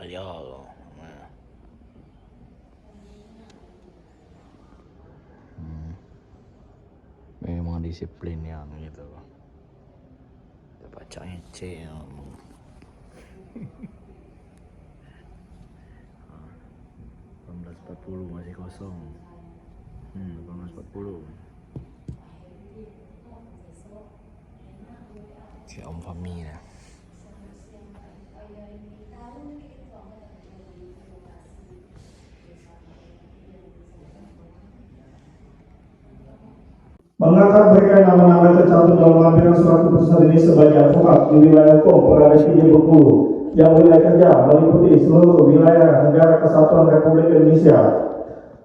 aja loh. Nah. Memang disiplin yang gitu. Bacanya C ya. 18.40 masih kosong. 18.40. Si Om Fami ya. Mengangkat mereka yang nama-nama tercantum dalam lampiran surat keputusan ini sebagai advokat di wilayah hukum Pengadilan Tinggi Bengkulu yang wilayah kerja meliputi seluruh wilayah negara kesatuan Republik Indonesia.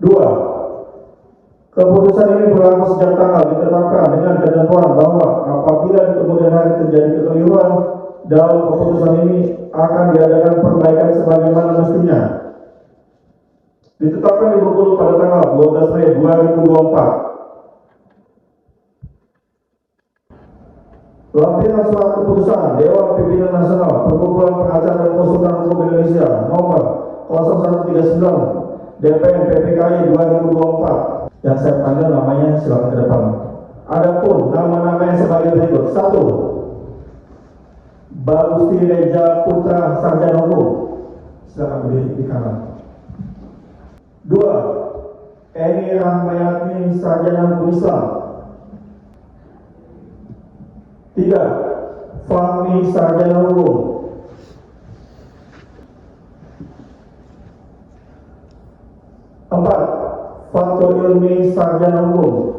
2. Keputusan ini berlaku sejak tanggal ditetapkan dengan ketentuan bahwa apabila di kemudian hari terjadi kekeliruan dalam keputusan ini akan diadakan perbaikan sebagaimana mestinya. Ditetapkan di Bengkulu pada tanggal 12 Mei 2024. Lampiran surat keputusan Dewan Pimpinan Nasional Perkumpulan Pengacara dan Konsultan Hukum Indonesia nomor 0139 DPN PPKI 2024 yang saya panggil namanya silakan ke depan. Adapun nama-nama yang sebagai berikut. 1. Bagusti Reja Putra Sarjana Hukum, silakan berdiri di kanan. 2. Eni Rahmayati Sarjana Hukum Islam. 3. Fahmi Sarjana Hukum. 4. Fatul Ilmi Sarjana Hukum.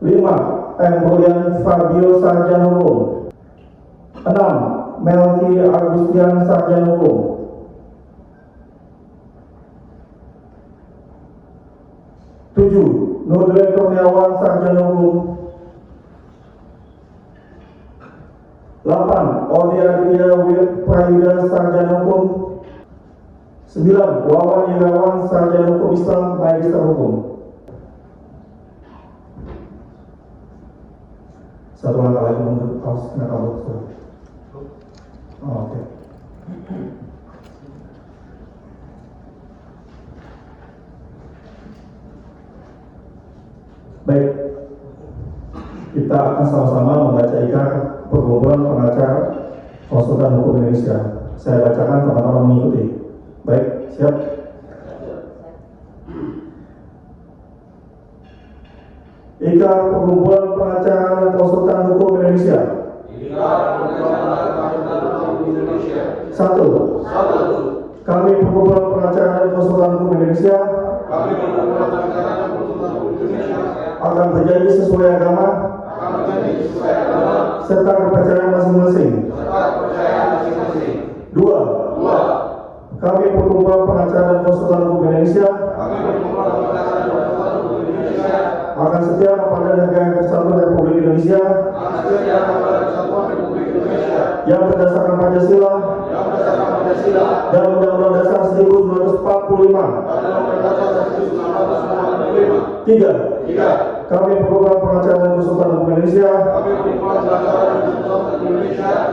5. Embrian Fabio Sarjana Hukum. 6. Melki Agustian Sarjana Hukum. 7. Nurdin Kurniawan Sarjana Hukum. 8. Odi Aditya Prayuda Sarjana Hukum. 9. Wawan Irawan Sarjana Hukum Islam Magister Hukum. Satu langkah lagi untuk kaos kena kabut. Oke. Baik, kita akan sama-sama membaca ikrar Perkumpulan Pengacara Konsultan Hukum Indonesia. Saya bacakan, teman-teman mengikuti. Baik, siap? Ikrar Perkumpulan Pengacara dan Konsultan Hukum Indonesia. Ikrar Perkumpulan Pengacara dan Hukum Indonesia. 1. Kami Perkumpulan Pengacara dan Konsultan Hukum Indonesia akan berjanji sesuai agama serta kepercayaan masing-masing. 2. Kami Perkumpulan Pengacara dan Konsultan Hukum Indonesia akan setia kepada Negara Kesatuan Republik Indonesia yang berdasarkan Pancasila dan Undang-Undang Dasar 1945. 3. Kami Perkumpulan Pengacara dan Konsultan Hukum Indonesia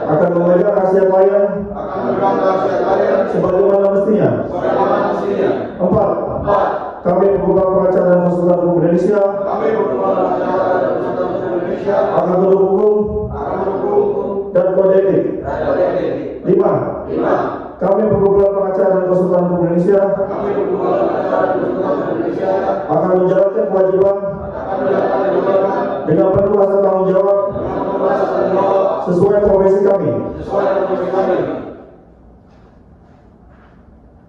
akan memegang rahasia klien sebagaimana mestinya. 4. Kami Perkumpulan Pengacara dan Konsultan Hukum Indonesia akan tunduk hukum dan kode etik. 5. Kami Perkumpulan Pengacara dan Konsultan Hukum Indonesia akan menjalankan kewajiban dengan penuh rasa tanggung jawab sesuai profesi kami.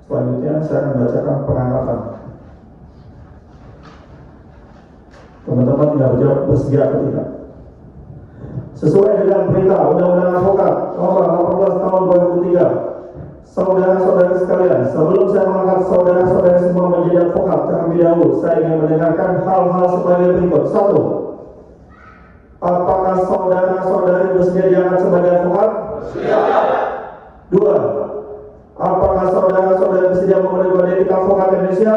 Selanjutnya saya akan bacakan pengangkatan. Teman-teman tinggal menjawab bersedia atau tidak. Sesuai dengan perintah Undang-Undang Advokat Nomor 18 Tahun 2003, saudara-saudara sekalian, sebelum saya mengangkat saudara-saudara semua menjadi advokat terlebih dahulu, saya ingin mendengarkan hal-hal sebagai berikut. 1. Apakah saudara-saudari bersedia diangkat sebagai advokat? Siap. 2. Apakah saudara-saudari bersedia memenuhi kode etik advokat Indonesia?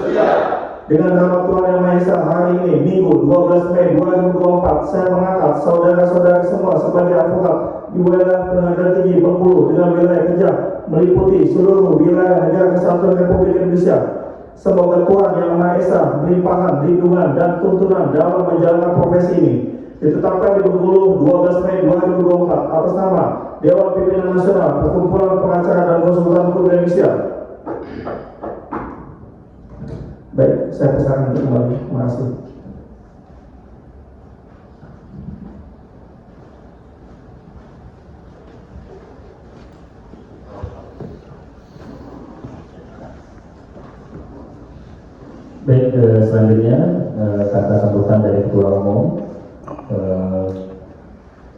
Siap. Dengan nama Tuhan Yang Maha Esa, hari ini, Minggu 12 Mei 2024, saya mengangkat saudara-saudara semua sebagai advokat di wilayah Pengadilan Tinggi Bengkulu dengan wilayah kerja meliputi seluruh wilayah negara kesatuan Republik Indonesia. Semoga Tuhan Yang Maha Esa melimpahkan lindungan dan tuntunan dalam menjalankan profesi ini. Ditetapkan di Bengkulu 12 Mei 2024 atas nama Dewan Pimpinan Nasional Perkumpulan Pengacara dan Konsultan Hukum Indonesia. Baik, saya persilakan untuk kembali. Terima kasih. Baik, selanjutnya kata sambutan dari Ketua Umum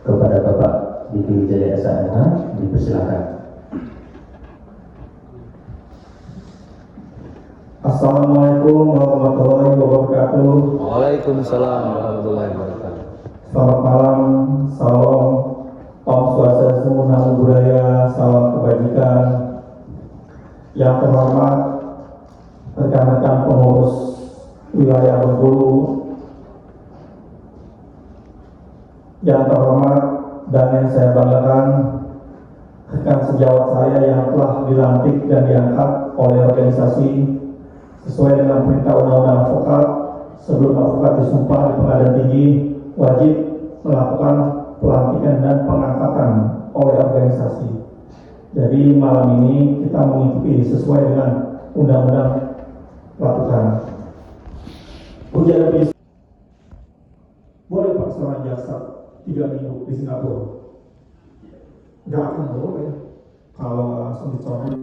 kepada Bapak Diki Wijaya SH, dipersilakan. Assalamualaikum warahmatullahi wabarakatuh. Waalaikumsalam warahmatullahi wabarakatuh. Selamat malam, salam Om Swastiastu, Namo Buddhaya, salam kebajikan. Yang terhormat rekan-rekan pengurus wilayah Bengkulu, yang terhormat dan yang saya banggakan rekan sejawat saya yang telah dilantik dan diangkat oleh organisasi sesuai dengan perintah undang-undang advokat. Sebelum advokat disumpah di Pengadilan Tinggi, wajib melakukan pelantikan dan pengangkatan oleh organisasi. Jadi malam ini kita mengikuti sesuai dengan undang-undang pelatihan. Ujian lebih boleh Pak seorang jasa 3 minggu di Singapura. Nggak akan boleh kalau langsung dicoret.